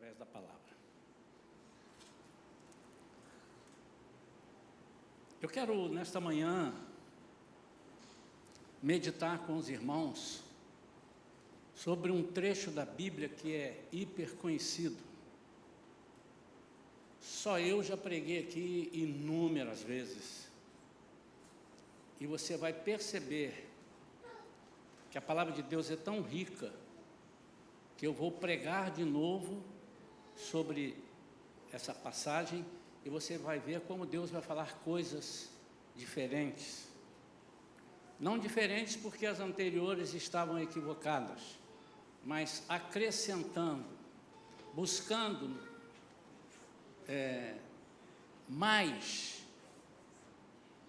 através da palavra. Eu quero, nesta manhã, meditar com os irmãos sobre um trecho da Bíblia que é hiper conhecido. Só eu já preguei aqui inúmeras vezes. E você vai perceber que a palavra de Deus é tão rica que eu vou pregar de novo sobre essa passagem e você vai ver como Deus vai falar coisas diferentes. Não diferentes porque as anteriores estavam equivocadas, mas acrescentando, buscando mais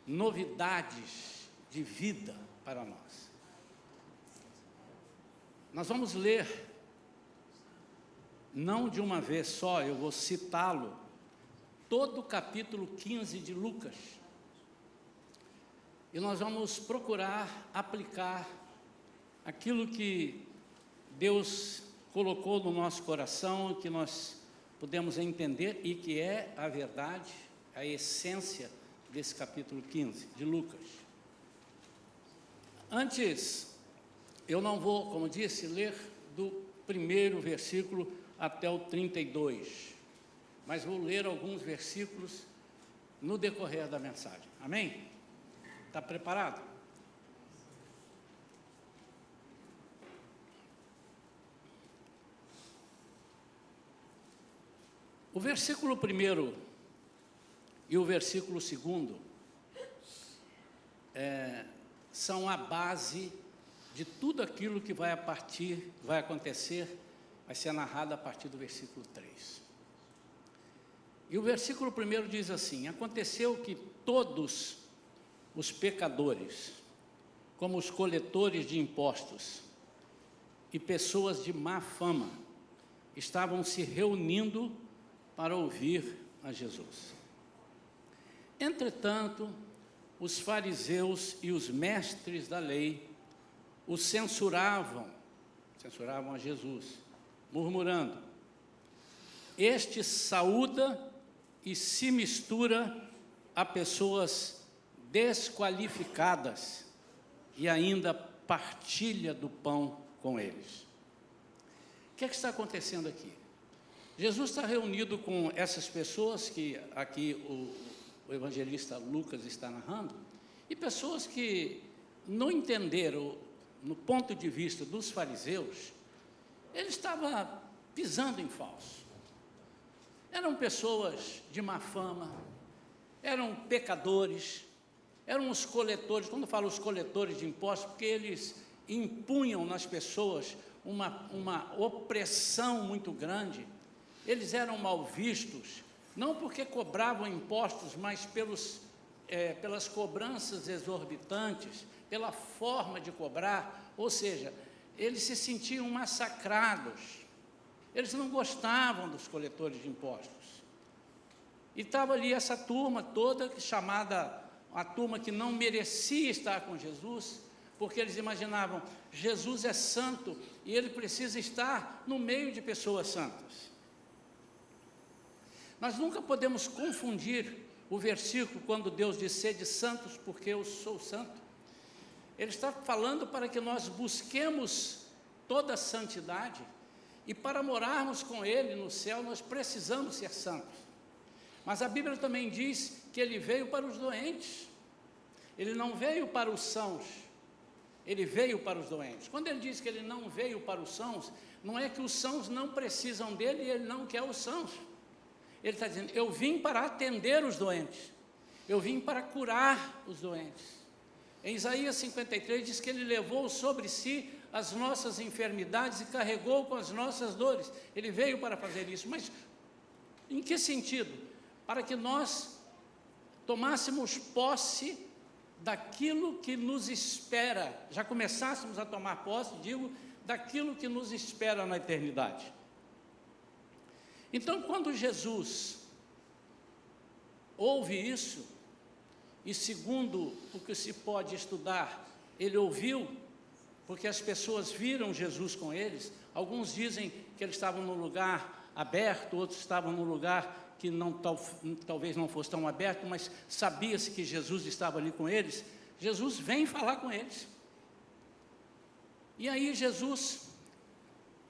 novidades de vida para nós. Nós vamos ler, não de uma vez só, eu vou citá-lo, todo o capítulo 15 de Lucas. E nós vamos procurar aplicar aquilo que Deus colocou no nosso coração, que nós podemos entender e que é a verdade, a essência desse capítulo 15 de Lucas. Antes, eu não vou, como disse, ler do primeiro versículo até o 32, mas vou ler alguns versículos no decorrer da mensagem. Amém? Está preparado? O versículo 1 e o versículo 2 são a base de tudo aquilo que vai acontecer, vai ser narrado a partir do versículo 3. E o versículo 1 diz assim: aconteceu que todos os pecadores, como os coletores de impostos e pessoas de má fama, estavam se reunindo para ouvir a Jesus. Entretanto, os fariseus e os mestres da lei o censuravam a Jesus, murmurando: este saúda e se mistura a pessoas desqualificadas e ainda partilha do pão com eles. O que é que está acontecendo aqui? Jesus está reunido com essas pessoas que aqui o evangelista Lucas está narrando, e pessoas que não entenderam, no ponto de vista dos fariseus, ele estava pisando em falso. Eram pessoas de má fama, eram pecadores, eram os coletores. Quando eu falo os coletores de impostos, porque eles impunham nas pessoas uma opressão muito grande. Eles eram mal vistos, não porque cobravam impostos, mas pelas cobranças exorbitantes, pela forma de cobrar, ou seja, eles se sentiam massacrados, eles não gostavam dos coletores de impostos. E estava ali essa turma toda, chamada a turma que não merecia estar com Jesus, porque eles imaginavam, Jesus é santo e ele precisa estar no meio de pessoas santas. Nós nunca podemos confundir o versículo quando Deus diz: sede santos porque eu sou santo. Ele está falando para que nós busquemos toda a santidade, e para morarmos com Ele no céu nós precisamos ser santos. Mas a Bíblia também diz que Ele veio para os doentes, Ele não veio para os sãos, Ele veio para os doentes. Quando Ele diz que Ele não veio para os sãos, não é que os sãos não precisam dEle e Ele não quer os sãos. Ele está dizendo: eu vim para atender os doentes, eu vim para curar os doentes. Em Isaías 53 diz que Ele levou sobre si as nossas enfermidades e carregou com as nossas dores. Ele veio para fazer isso, mas em que sentido? Para que nós tomássemos posse daquilo que nos espera, já começássemos a tomar posse, daquilo que nos espera na eternidade. Então, quando Jesus ouve isso, e segundo o que se pode estudar, ele ouviu, porque as pessoas viram Jesus com eles. Alguns dizem que eles estavam num lugar aberto, outros estavam num lugar que talvez não fosse tão aberto, mas sabia-se que Jesus estava ali com eles. Jesus vem falar com eles. E aí Jesus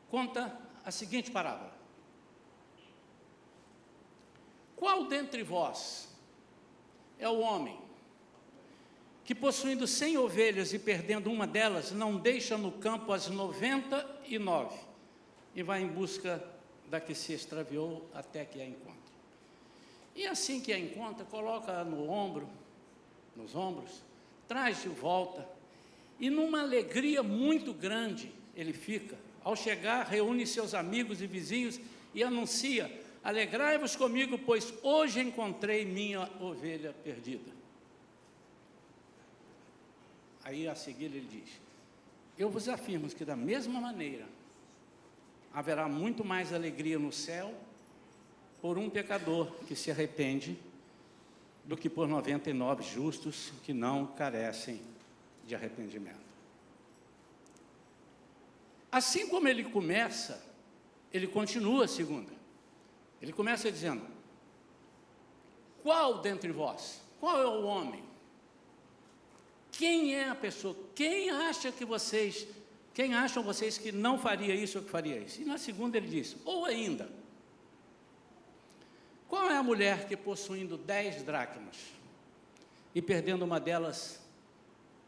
conta a seguinte parábola: qual dentre vós é o homem que, possuindo 100 ovelhas e perdendo uma delas, não deixa no campo as 99 e vai em busca da que se extraviou até que a encontre? E assim que a encontra, coloca nos ombros, traz de volta, e numa alegria muito grande ele fica. Ao chegar, reúne seus amigos e vizinhos e anuncia: alegrai-vos comigo, pois hoje encontrei minha ovelha perdida. Aí a seguir ele diz: eu vos afirmo que da mesma maneira haverá muito mais alegria no céu por um pecador que se arrepende do que por 99 justos que não carecem de arrependimento. Assim como ele começa, ele continua a segunda. Ele começa dizendo: qual dentre vós? Qual é o homem? Quem é a pessoa? Quem acham vocês que não faria isso ou que faria isso? E na segunda ele diz: ou ainda, qual é a mulher que, possuindo 10 dracmas e perdendo uma delas,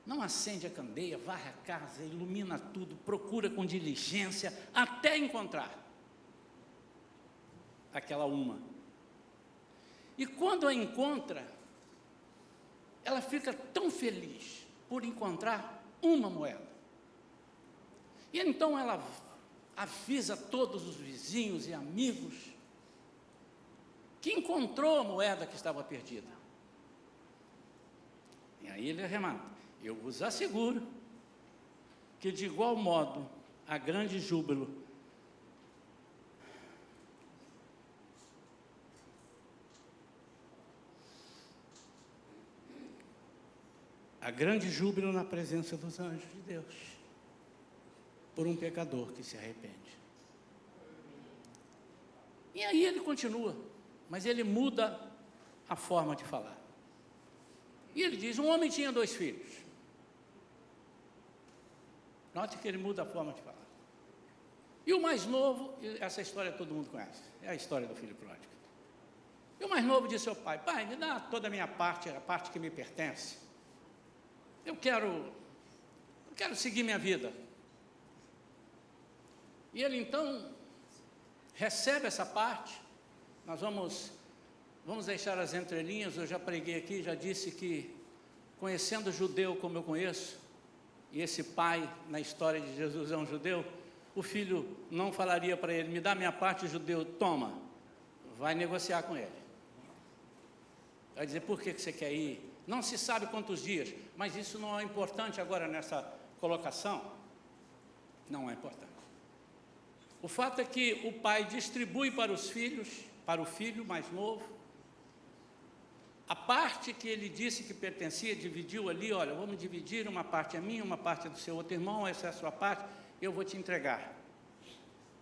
não acende a candeia, varre a casa, ilumina tudo, procura com diligência até encontrar aquela uma? E quando a encontra, ela fica tão feliz por encontrar uma moeda. E então ela avisa todos os vizinhos e amigos que encontrou a moeda que estava perdida. E aí ele arremata: eu vos asseguro que de igual modo há grande júbilo na presença dos anjos de Deus por um pecador que se arrepende. E aí ele continua, mas ele muda a forma de falar. E ele diz: um homem tinha 2 filhos. Note que ele muda a forma de falar. E o mais novo, essa história todo mundo conhece, é a história do filho pródigo. E o mais novo disse ao pai: pai, me dá toda a minha parte, a parte que me pertence. Eu quero seguir minha vida. E ele então recebe essa parte. Nós vamos deixar as entrelinhas. Eu já preguei aqui, já disse que, conhecendo o judeu como eu conheço, e esse pai na história de Jesus é um judeu, o filho não falaria para ele: me dá minha parte, judeu, toma, vai negociar com ele. Vai dizer: por que você quer ir? Não se sabe quantos dias, mas isso não é importante agora nessa colocação. Não é importante. O fato é que o pai distribui para os filhos, para o filho mais novo, a parte que ele disse que pertencia, dividiu ali: olha, vamos dividir, uma parte é minha, uma parte é do seu outro irmão, essa é a sua parte, eu vou te entregar.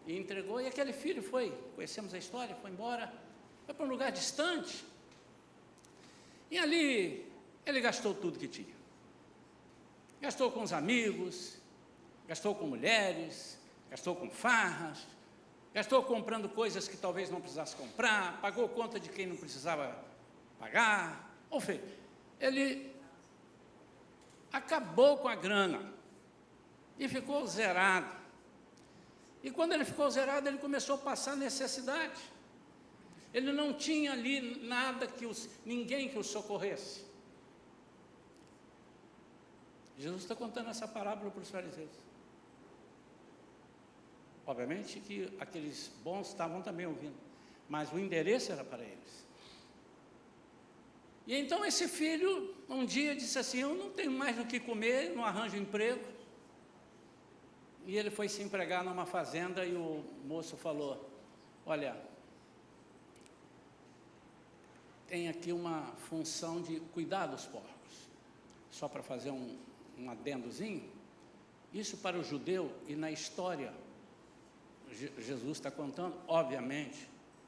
E entregou, e aquele filho foi, conhecemos a história, foi embora, foi para um lugar distante, e ali ele gastou tudo que tinha. Gastou com os amigos, gastou com mulheres, gastou com farras, gastou comprando coisas que talvez não precisasse comprar, pagou conta de quem não precisava pagar. Ou seja, ele acabou com a grana e ficou zerado. E quando ele ficou zerado, ele começou a passar necessidade. Ele não tinha ali nada, ninguém que o socorresse. Jesus está contando essa parábola para os fariseus. Obviamente que aqueles bons estavam também ouvindo, mas o endereço era para eles. E então esse filho, um dia, disse assim: eu não tenho mais o que comer, não arranjo emprego. E ele foi se empregar numa fazenda e o moço falou: olha, tem aqui uma função de cuidar dos porcos. Só para fazer um adendozinho, isso para o judeu, e na história Jesus está contando, obviamente,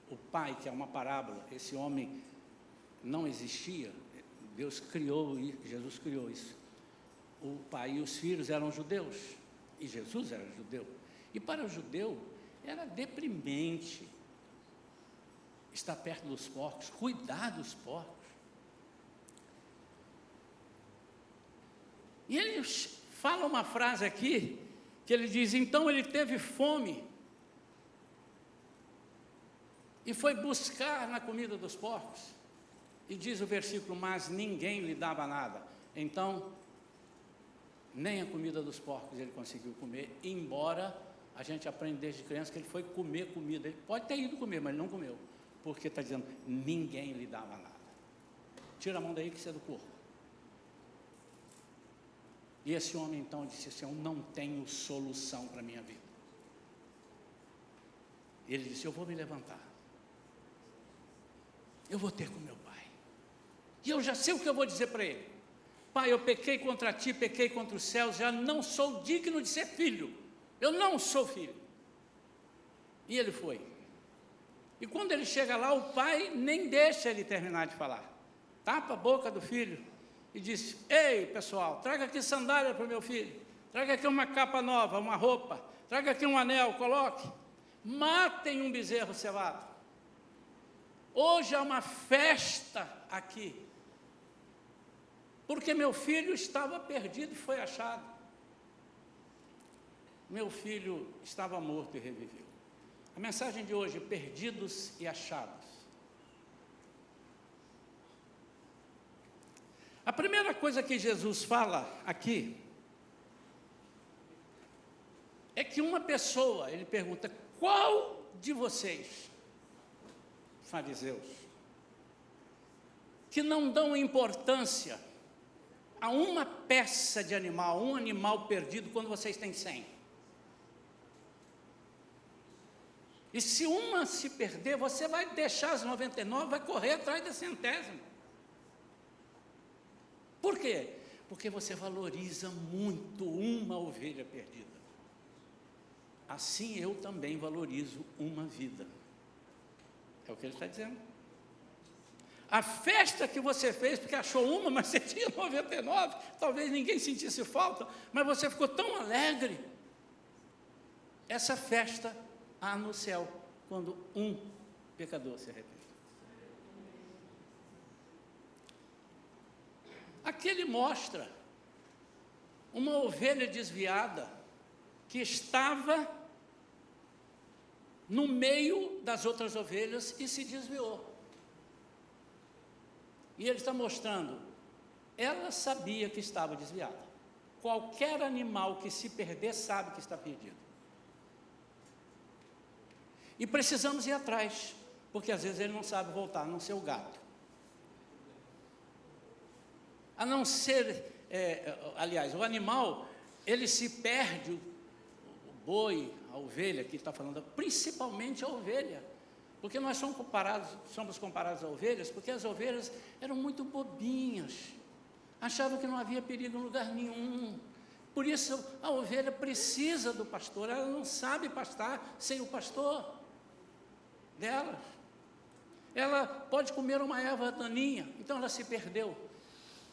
o pai, que é uma parábola, esse homem não existia, Deus criou, Jesus criou isso. O pai e os filhos eram judeus, e Jesus era judeu. E para o judeu, era deprimente estar perto dos porcos, cuidar dos porcos. E ele fala uma frase aqui, que ele diz, então ele teve fome, e foi buscar na comida dos porcos, e diz o versículo, mas ninguém lhe dava nada. Então, nem a comida dos porcos ele conseguiu comer, embora a gente aprenda desde criança que ele foi comer comida. Ele pode ter ido comer, mas ele não comeu, porque está dizendo, ninguém lhe dava nada. Tira a mão daí que isso é do corpo. E esse homem então disse assim, eu não tenho solução para a minha vida. Ele disse, eu vou me levantar. Eu vou ter com meu pai. E eu já sei o que eu vou dizer para ele. Pai, eu pequei contra ti, pequei contra os céus, já não sou digno de ser filho. Eu não sou filho. E ele foi. E quando ele chega lá, o pai nem deixa ele terminar de falar. Tapa a boca do filho e diz, ei, pessoal, traga aqui sandália para o meu filho. Traga aqui uma capa nova, uma roupa. Traga aqui um anel, coloque. Matem um bezerro cevado. Hoje há uma festa aqui. Porque meu filho estava perdido e foi achado. Meu filho estava morto e reviveu. A mensagem de hoje, perdidos e achados. A primeira coisa que Jesus fala aqui é que uma pessoa, ele pergunta, qual de vocês, fariseus, que não dão importância a uma peça de animal, um animal perdido, quando vocês têm 100? E se uma se perder, você vai deixar as 99, vai correr atrás da 100ª. Por quê? Porque você valoriza muito uma ovelha perdida. Assim eu também valorizo uma vida. É o que ele está dizendo. A festa que você fez, porque achou uma, mas você tinha 99, talvez ninguém sentisse falta, mas você ficou tão alegre. Essa festa há no céu, quando um pecador se arrepende. Aqui ele mostra uma ovelha desviada que estava no meio das outras ovelhas e se desviou. E ele está mostrando, ela sabia que estava desviada. Qualquer animal que se perder sabe que está perdido. E precisamos ir atrás, porque às vezes ele não sabe voltar, a não ser o gato. A não ser, aliás, o animal, ele se perde, o boi, a ovelha, que está falando, principalmente a ovelha, porque nós somos comparados a ovelhas, porque as ovelhas eram muito bobinhas, achavam que não havia perigo em lugar nenhum. Por isso a ovelha precisa do pastor, ela não sabe pastar sem o pastor dela. Ela pode comer uma erva daninha, então ela se perdeu,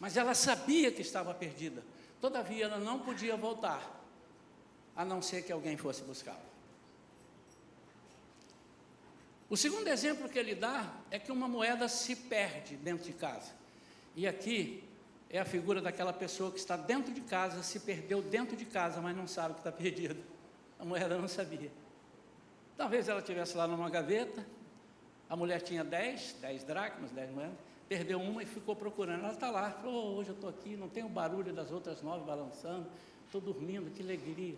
mas ela sabia que estava perdida, todavia ela não podia voltar, a não ser que alguém fosse buscá-la. O segundo exemplo que ele dá é que uma moeda se perde dentro de casa, e aqui é a figura daquela pessoa que está dentro de casa, se perdeu dentro de casa, mas não sabe que está perdida. A moeda não sabia. Talvez ela estivesse lá numa gaveta, a mulher tinha 10 dracmas, 10 moedas, perdeu uma e ficou procurando. Ela está lá, falou, hoje eu estou aqui, não tem o barulho das outras 9 balançando, estou dormindo, que alegria.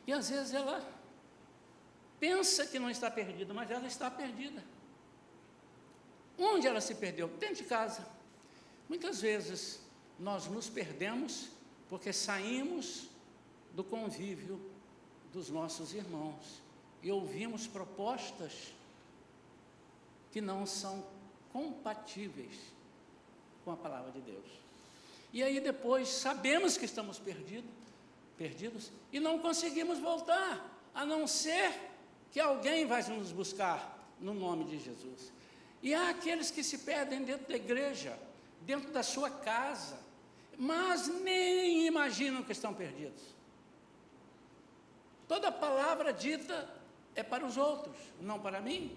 E às vezes ela pensa que não está perdida, mas ela está perdida. Onde ela se perdeu? Dentro de casa. Muitas vezes nós nos perdemos porque saímos do convívio dos nossos irmãos e ouvimos propostas que não são compatíveis com a palavra de Deus. E aí depois sabemos que estamos perdidos e não conseguimos voltar, a não ser que alguém vai nos buscar no nome de Jesus. E há aqueles que se perdem dentro da igreja, dentro da sua casa, mas nem imaginam que estão perdidos. Toda palavra dita é para os outros, não para mim.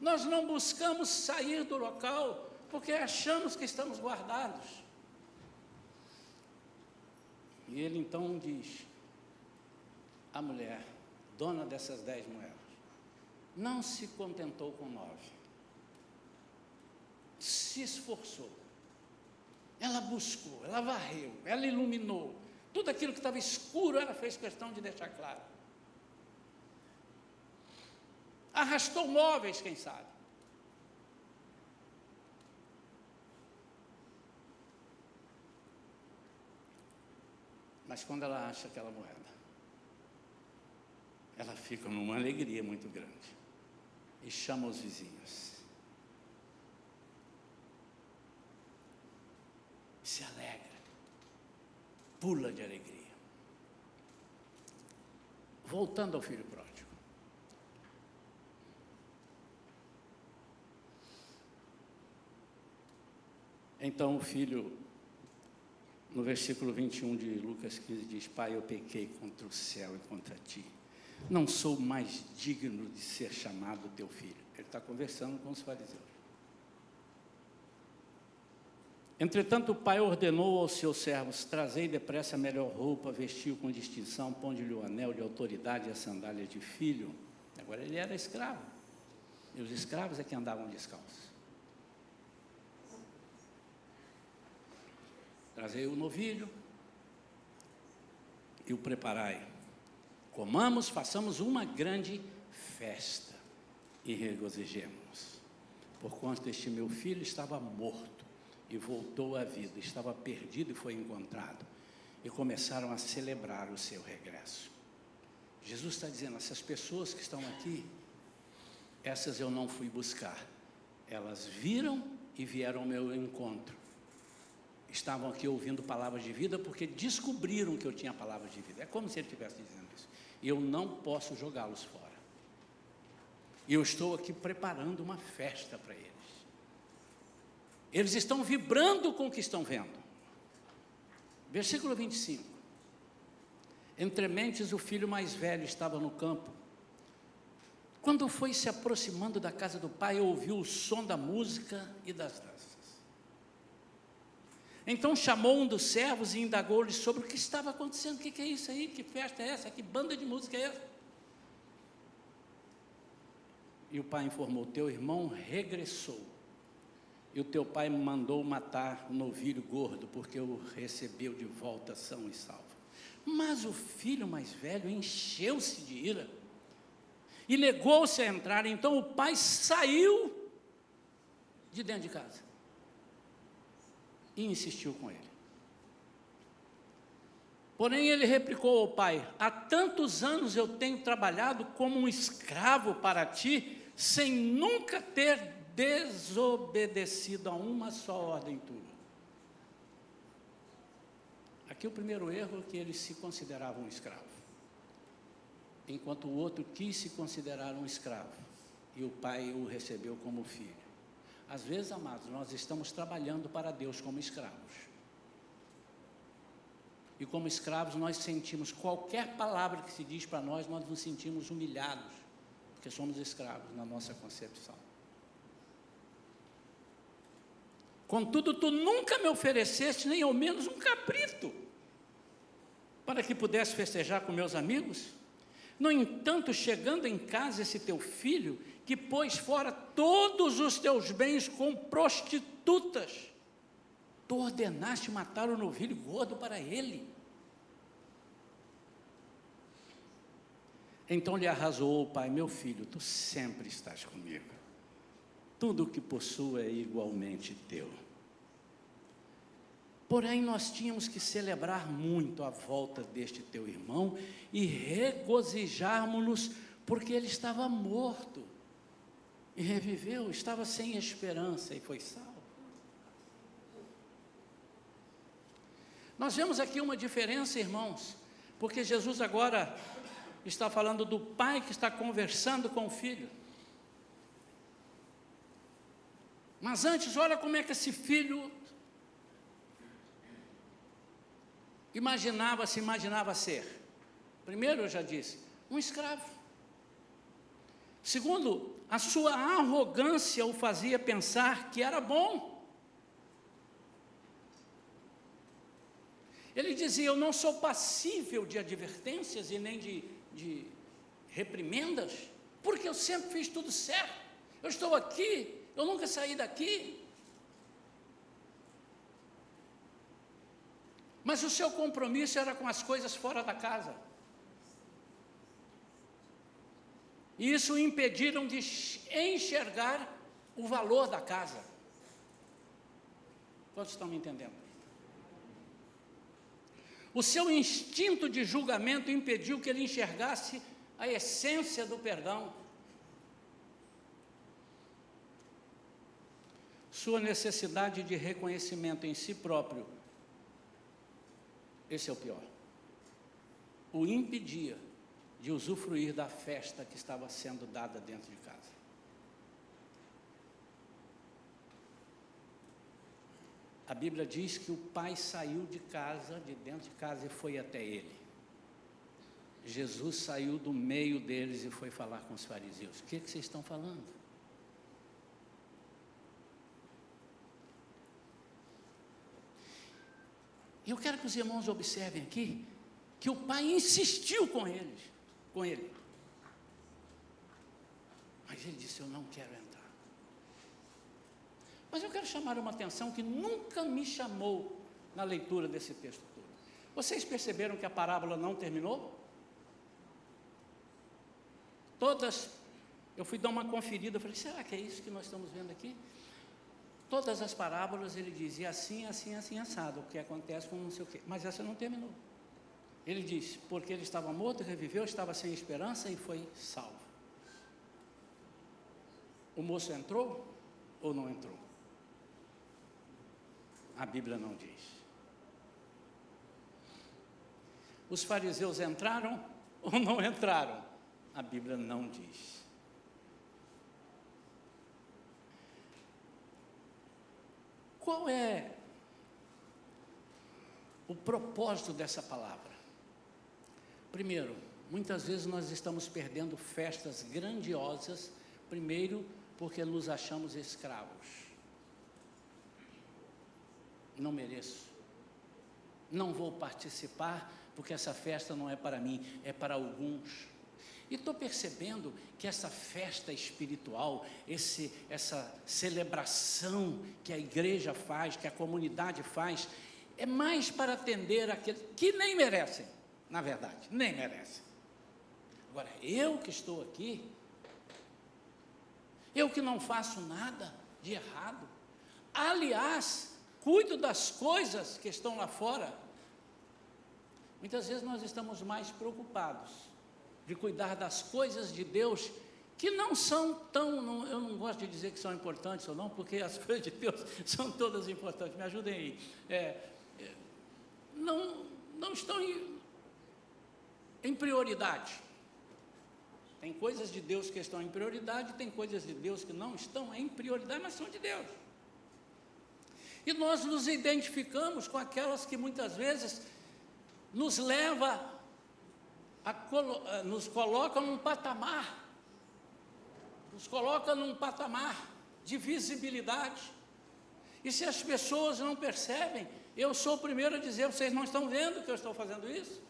Nós não buscamos sair do local porque achamos que estamos guardados. E ele então diz, a mulher, dona dessas 10 moedas, não se contentou com 9, se esforçou, ela buscou, ela varreu, ela iluminou, tudo aquilo que estava escuro, ela fez questão de deixar claro, arrastou móveis, quem sabe, mas quando ela acha aquela moeda, ela fica numa alegria muito grande e chama os vizinhos, se alegra, pula de alegria. Voltando ao filho pródigo, então o filho, no versículo 21 de Lucas 15, diz, Pai, eu pequei contra o céu e contra ti, não sou mais digno de ser chamado teu filho. Ele está conversando com os fariseus. Entretanto, o pai ordenou aos seus servos, trazei depressa a melhor roupa, vestiu com distinção, ponde-lhe o anel de autoridade e a sandália de filho. Agora ele era escravo, e os escravos é que andavam descalços. Trazei o novilho e o preparai. Comamos, façamos uma grande festa e regozijemo-nos. Porquanto este meu filho estava morto e voltou à vida, estava perdido e foi encontrado. E começaram a celebrar o seu regresso. Jesus está dizendo, essas pessoas que estão aqui, essas eu não fui buscar. Elas viram e vieram ao meu encontro. Estavam aqui ouvindo palavras de vida porque descobriram que eu tinha palavras de vida. É como se ele estivesse dizendo isso. E eu não posso jogá-los fora. E eu estou aqui preparando uma festa para eles. Eles estão vibrando com o que estão vendo. Versículo 25. Entre mentes, o filho mais velho estava no campo. Quando foi se aproximando da casa do pai, ouviu o som da música e das danças. Então chamou um dos servos e indagou-lhe sobre o que estava acontecendo. O que é isso aí? Que festa é essa? Que banda de música é essa? E o pai informou, teu irmão regressou. E o teu pai mandou matar o novilho gordo, porque o recebeu de volta são e salvo. Mas o filho mais velho encheu-se de ira e negou-se a entrar. Então o pai saiu de dentro de casa e insistiu com ele. Porém ele replicou ao pai, há tantos anos eu tenho trabalhado como um escravo para ti, sem nunca ter desobedecido a uma só ordem tua. Aqui o primeiro erro é que eles se consideravam um escravo, enquanto o outro quis se considerar um escravo, e o pai o recebeu como filho. Às vezes, amados, nós estamos trabalhando para Deus como escravos. E como escravos, nós sentimos qualquer palavra que se diz para nós, nós nos sentimos humilhados, porque somos escravos na nossa concepção. Contudo, tu nunca me ofereceste nem ao menos um cabrito, para que pudesse festejar com meus amigos. No entanto, chegando em casa esse teu filho, que pôs fora todos os teus bens com prostitutas, tu ordenaste matar o novilho gordo para ele. Então lhe arrasou o pai, meu filho, tu sempre estás comigo, tudo o que possuo é igualmente teu. Porém, nós tínhamos que celebrar muito a volta deste teu irmão e regozijarmos-nos, porque ele estava morto e reviveu, estava sem esperança e foi salvo. Nós vemos aqui uma diferença, irmãos, porque Jesus agora está falando do pai que está conversando com o filho. Mas antes, olha como é que esse filho se imaginava ser. Primeiro, eu já disse, um escravo. Segundo, a sua arrogância o fazia pensar que era bom. Ele dizia, eu não sou passível de advertências e nem de reprimendas, porque eu sempre fiz tudo certo. Eu estou aqui, eu nunca saí daqui. Mas o seu compromisso era com as coisas fora da casa. E isso o impediram de enxergar o valor da casa. Todos estão me entendendo? O seu instinto de julgamento impediu que ele enxergasse a essência do perdão. Sua necessidade de reconhecimento em si próprio, esse é o pior, o impedia de usufruir da festa que estava sendo dada dentro de casa. A Bíblia diz que o pai saiu de casa, de dentro de casa, e foi até ele. Jesus saiu do meio deles e foi falar com os fariseus. O que vocês estão falando? E eu quero que os irmãos observem aqui, que o pai insistiu com ele. Mas ele disse, eu não quero entrar. Mas eu quero chamar uma atenção que nunca me chamou na leitura desse texto todo. Vocês perceberam que a parábola não terminou? Eu fui dar uma conferida, falei, será que é isso que nós estamos vendo aqui? Todas as parábolas ele dizia assim, assim, assim, assado, o que acontece com não sei o quê, mas essa não terminou. Ele diz, porque ele estava morto, reviveu, estava sem esperança e foi salvo. O moço entrou ou não entrou? A Bíblia não diz. Os fariseus entraram ou não entraram? A Bíblia não diz. Qual é o propósito dessa palavra? Primeiro, muitas vezes nós estamos perdendo festas grandiosas, primeiro porque nos achamos escravos. Não mereço, não vou participar, porque essa festa não é para mim, é para alguns. E estou percebendo que essa festa espiritual, essa celebração que a igreja faz, que a comunidade faz, é mais para atender aqueles que nem merecem, na verdade, nem merecem. Agora, eu que estou aqui, eu que não faço nada de errado, aliás, cuido das coisas que estão lá fora. Muitas vezes nós estamos mais preocupados de cuidar das coisas de Deus, que não são tão, eu não gosto de dizer que são importantes ou não, porque as coisas de Deus são todas importantes, me ajudem aí. Não estão em prioridade. Tem coisas de Deus que estão em prioridade, tem coisas de Deus que não estão em prioridade, mas são de Deus. E nós nos identificamos com aquelas que muitas vezes nos nos colocam num patamar, de visibilidade. E se as pessoas não percebem, eu sou o primeiro a dizer, vocês não estão vendo que eu estou fazendo isso?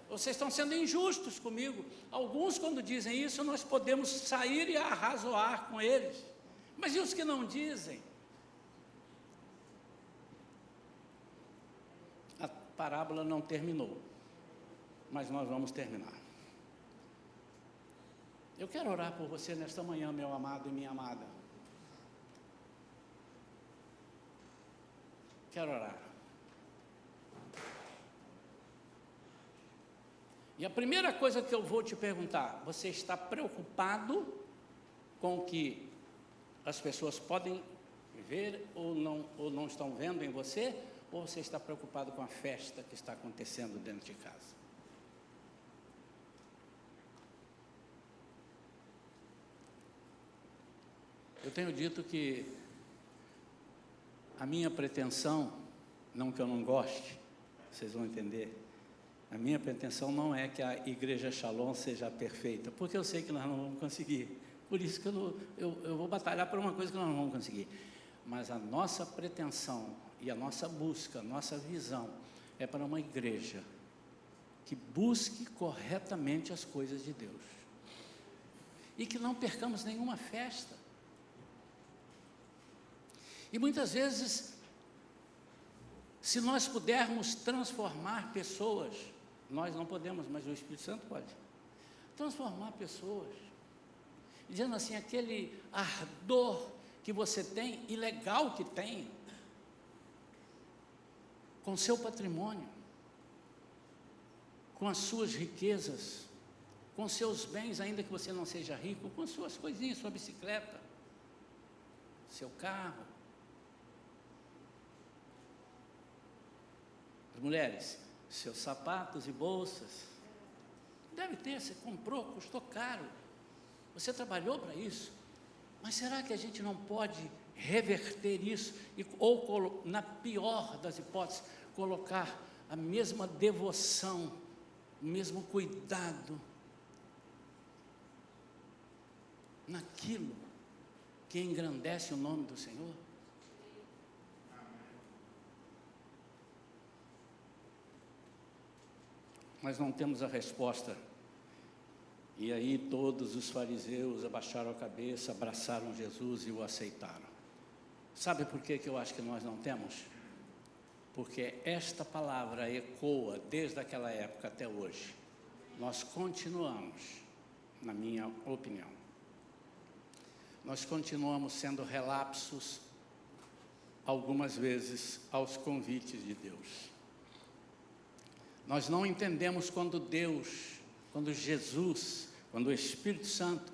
Vocês estão sendo injustos comigo. Alguns, quando dizem isso, nós podemos sair e arrazoar com eles. Mas e os que não dizem? A parábola não terminou, mas nós vamos terminar. Eu quero orar por você nesta manhã, meu amado e minha amada. Quero orar. E a primeira coisa que eu vou te perguntar, você está preocupado com o que as pessoas podem ver ou não estão vendo em você? Ou você está preocupado com a festa que está acontecendo dentro de casa? Eu tenho dito que a minha pretensão, não que eu não goste, vocês vão entender, a minha pretensão não é que a Igreja Shalom seja perfeita, porque eu sei que nós não vamos conseguir. Por isso que eu vou batalhar por uma coisa que nós não vamos conseguir. Mas a nossa pretensão e a nossa busca, a nossa visão é para uma igreja que busque corretamente as coisas de Deus. E que não percamos nenhuma festa. E muitas vezes, se nós pudermos transformar pessoas, nós não podemos, mas o Espírito Santo pode. Transformar pessoas, dizendo assim, aquele ardor que você tem, e legal que tem, com seu patrimônio, com as suas riquezas, com seus bens, ainda que você não seja rico, com suas coisinhas, sua bicicleta, seu carro. As mulheres, seus sapatos e bolsas. Deve ter, você comprou, custou caro. Você trabalhou para isso. Mas será que a gente não pode reverter isso, ou, na pior das hipóteses, colocar a mesma devoção, o mesmo cuidado naquilo que engrandece o nome do Senhor? Nós não temos a resposta. E aí todos os fariseus abaixaram a cabeça, abraçaram Jesus e o aceitaram. Sabe por que eu acho que nós não temos? Porque esta palavra ecoa desde aquela época até hoje. Nós continuamos, na minha opinião, nós continuamos sendo relapsos, algumas vezes, aos convites de Deus. Nós não entendemos quando Deus, quando Jesus, quando o Espírito Santo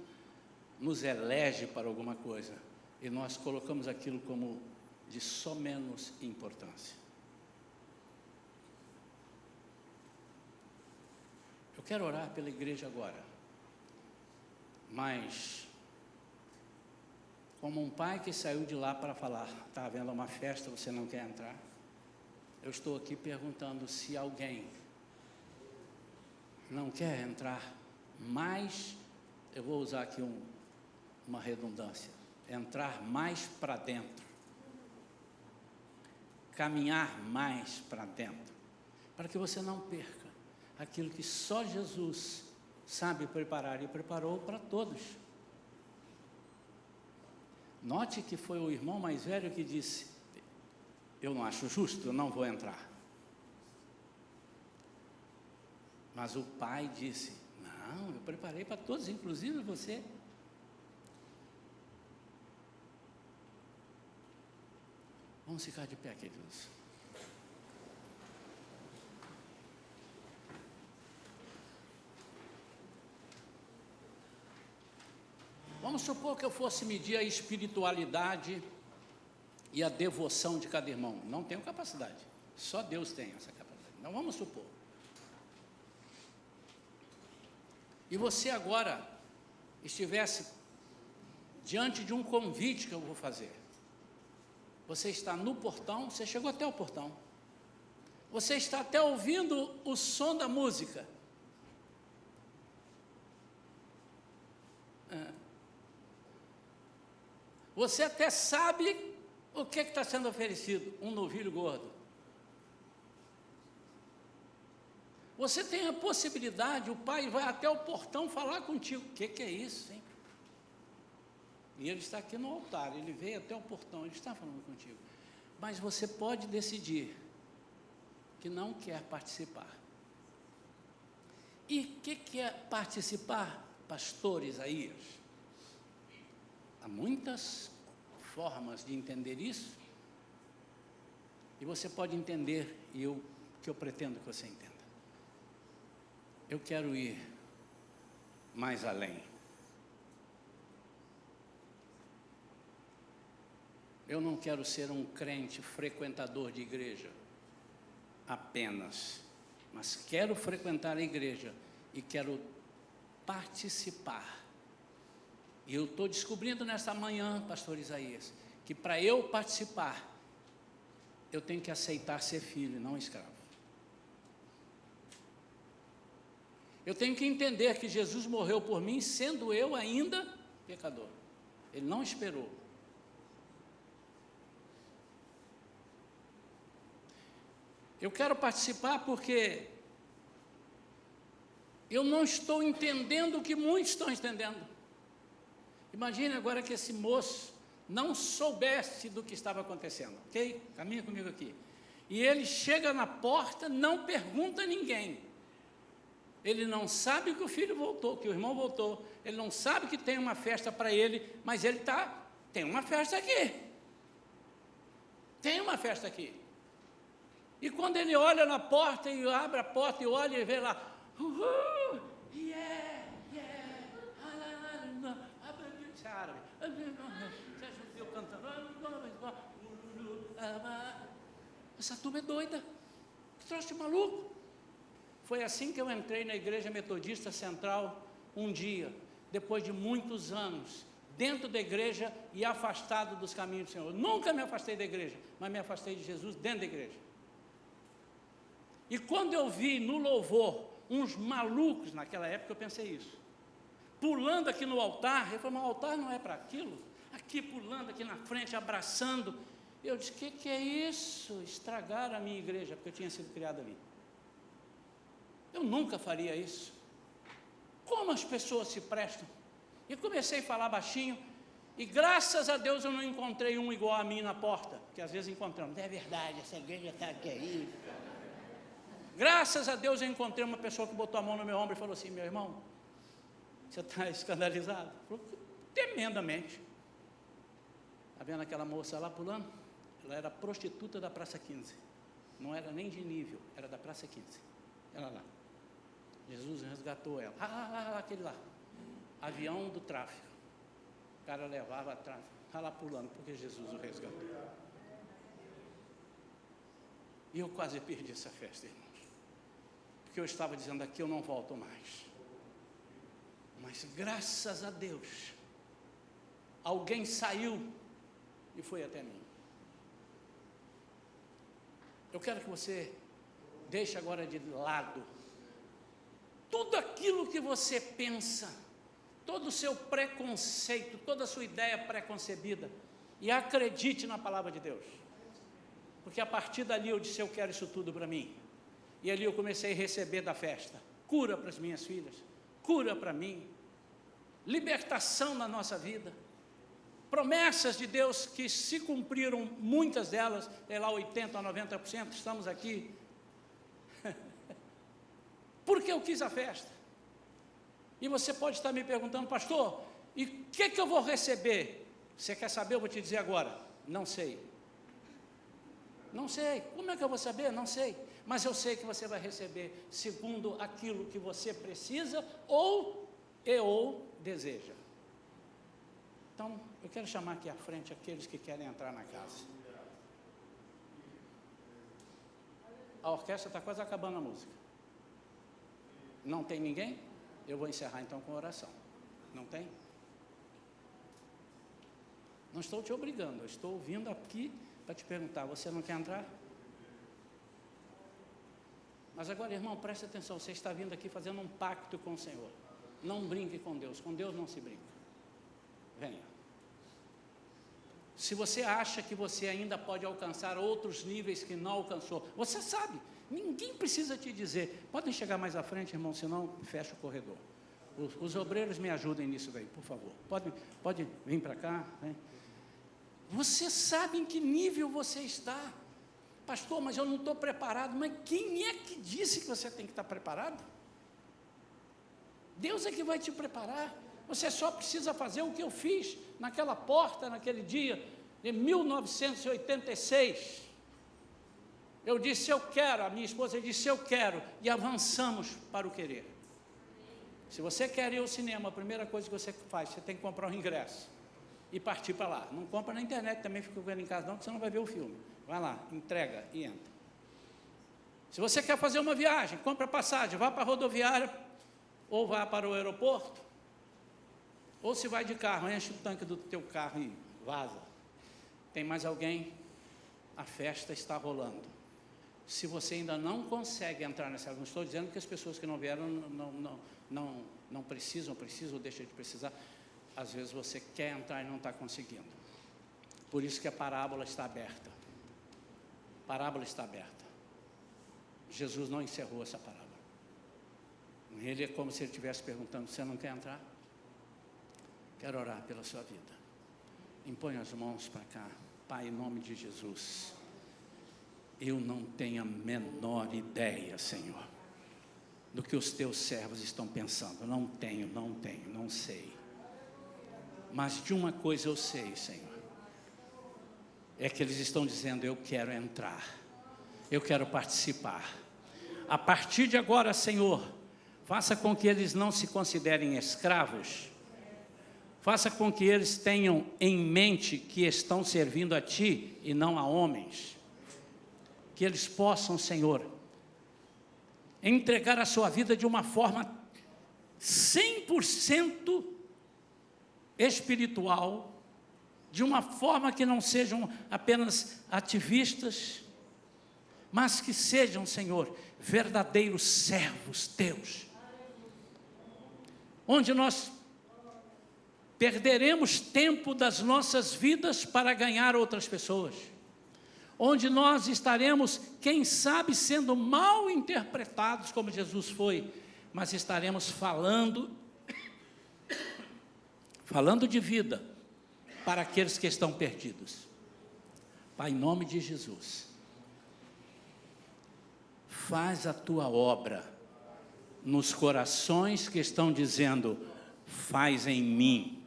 nos elege para alguma coisa, e nós colocamos aquilo como de só menos importância. Eu quero orar pela igreja agora, mas como um pai que saiu de lá para falar, está havendo uma festa, você não quer entrar? Eu estou aqui perguntando se alguém não quer entrar mais, eu vou usar aqui uma redundância, entrar mais para dentro, caminhar mais para dentro, para que você não perca aquilo que só Jesus sabe preparar e preparou para todos. Note que foi o irmão mais velho que disse, eu não acho justo, eu não vou entrar. Mas o pai disse, não, eu preparei para todos, inclusive você. Vamos ficar de pé, queridos. Vamos supor que eu fosse medir a espiritualidade e a devoção de cada irmão. Não tenho capacidade, só Deus tem essa capacidade. Então vamos supor. E você agora estivesse diante de um convite que eu vou fazer. Você está no portão, você chegou até o portão. Você está até ouvindo o som da música. Você até sabe o que está sendo oferecido, um novilho gordo. Você tem a possibilidade, o pai vai até o portão falar contigo. O que é isso, hein? E ele está aqui no altar, ele veio até o portão, ele está falando contigo. Mas você pode decidir que não quer participar. E o que é participar, pastor Isaías? Há muitas formas de entender isso, e você pode entender, e o que eu pretendo que você entenda. Eu quero ir mais além. Eu não quero ser um crente frequentador de igreja apenas, mas quero frequentar a igreja e quero participar E eu estou descobrindo nesta manhã, pastor Isaías, que para eu participar, eu tenho que aceitar ser filho, não escravo. Eu tenho que entender que Jesus morreu por mim, sendo eu ainda pecador. Ele não esperou. Eu quero participar porque eu não estou entendendo o que muitos estão entendendo. Imagine agora que esse moço não soubesse do que estava acontecendo, ok? Caminha comigo aqui. E ele chega na porta, não pergunta a ninguém. Ele não sabe que o filho voltou, que o irmão voltou. Ele não sabe que tem uma festa para ele, mas ele tem uma festa aqui. Tem uma festa aqui. E quando ele olha na porta e abre a porta e olha e vê lá, yeah, árabe, judeu cantando, essa turma é doida, que troço de maluco. Foi assim que eu entrei na Igreja Metodista Central um dia, depois de muitos anos, dentro da igreja e afastado dos caminhos do Senhor. Nunca me afastei da igreja, mas me afastei de Jesus dentro da igreja. E quando eu vi no louvor uns malucos, naquela época eu pensei isso, pulando aqui no altar, eu falei, mas o altar não é para aquilo? Aqui pulando, aqui na frente, abraçando. Eu disse, que é isso? Estragaram a minha igreja, porque eu tinha sido criado ali. Eu nunca faria isso. Como as pessoas se prestam? E comecei a falar baixinho, e graças a Deus eu não encontrei um igual a mim na porta, porque às vezes encontramos, é verdade, essa igreja está aqui aí. Graças a Deus eu encontrei uma pessoa que botou a mão no meu ombro e falou assim, meu irmão, você está escandalizado? Falou, tremendamente. Está vendo aquela moça lá pulando? Ela era prostituta da Praça 15. Não era nem de nível, era da Praça 15. Ela lá. Jesus resgatou ela. Aquele lá. Avião do tráfico. O cara levava a tráfico. Está lá pulando, porque Jesus o resgatou. E eu quase perdi essa festa, irmãos. Porque eu estava dizendo aqui, eu não volto mais. Mas graças a Deus, alguém saiu e foi até mim. Eu quero que você deixe agora de lado tudo aquilo que você pensa, todo o seu preconceito, toda a sua ideia preconcebida, e acredite na palavra de Deus. Porque a partir dali eu disse, eu quero isso tudo para mim. E ali eu comecei a receber da festa, cura para as minhas filhas, cura para mim, libertação na nossa vida, promessas de Deus que se cumpriram, muitas delas, sei lá, 80% a 90%, estamos aqui, porque eu quis a festa. E você pode estar me perguntando, pastor, e o que eu vou receber? Você quer saber? Eu vou te dizer agora, não sei. Não sei, como é que eu vou saber? Não sei, mas eu sei que você vai receber segundo aquilo que você precisa ou deseja. Então, eu quero chamar aqui à frente aqueles que querem entrar na casa. A orquestra está quase acabando a música. Não tem ninguém? Eu vou encerrar então com oração. Não tem? Não estou te obrigando, eu estou vindo aqui para te perguntar, você não quer entrar? Mas agora, irmão, preste atenção, você está vindo aqui fazendo um pacto com o Senhor. Não brinque com Deus não se brinca. Venha. Se você acha que você ainda pode alcançar outros níveis que não alcançou, você sabe, ninguém precisa te dizer. Podem chegar mais à frente, irmão, senão fecha o corredor. Os obreiros me ajudem nisso daí, por favor. Pode vir para cá, né? Você sabe em que nível você está. Pastor, mas eu não estou preparado. Mas quem é que disse que você tem que estar preparado? Deus é que vai te preparar. Você só precisa fazer o que eu fiz naquela porta, naquele dia, de 1986. Eu disse, eu quero, a minha esposa disse, eu quero, e avançamos para o querer. Se você quer ir ao cinema, a primeira coisa que você faz, você tem que comprar um ingresso e partir para lá. Não compra na internet, também fica vendo em casa não, porque você não vai ver o filme. Vai lá, entrega e entra. Se você quer fazer uma viagem, compra passagem, vá para a rodoviária, ou vá para o aeroporto, Ou se vai de carro, enche o tanque do teu carro e vaza. Tem mais alguém? A festa está rolando. Se você ainda não consegue entrar nessa, não estou dizendo que as pessoas que não vieram não precisam ou deixam de precisar. Às vezes você quer entrar e não está conseguindo. Por isso que a parábola está aberta. A parábola está aberta. Jesus não encerrou essa parábola. Ele é como se ele estivesse perguntando: você não quer entrar? Quero orar pela sua vida. Impõe as mãos para cá. Pai, em nome de Jesus, eu não tenho a menor ideia, Senhor, do que os teus servos estão pensando. Não tenho, não sei. Mas de uma coisa eu sei, Senhor, é que eles estão dizendo: eu quero entrar, eu quero participar. A partir de agora, Senhor, faça com que eles não se considerem escravos. Faça com que eles tenham em mente que estão servindo a Ti e não a homens. Que eles possam, Senhor, entregar a sua vida de uma forma 100% espiritual, de uma forma que não sejam apenas ativistas, mas que sejam, Senhor, verdadeiros servos Teus. Onde nós perderemos tempo das nossas vidas para ganhar outras pessoas. Onde nós estaremos, quem sabe, sendo mal interpretados, como Jesus foi, mas estaremos falando de vida para aqueles que estão perdidos. Pai, em nome de Jesus, faz a Tua obra nos corações que estão dizendo: faz em mim,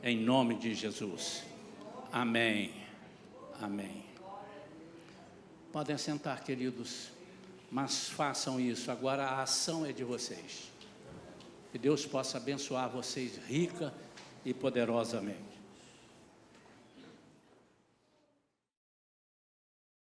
em nome de Jesus. Amém. Amém. Podem sentar, queridos, mas façam isso. Agora a ação é de vocês. Que Deus possa abençoar vocês rica e poderosamente.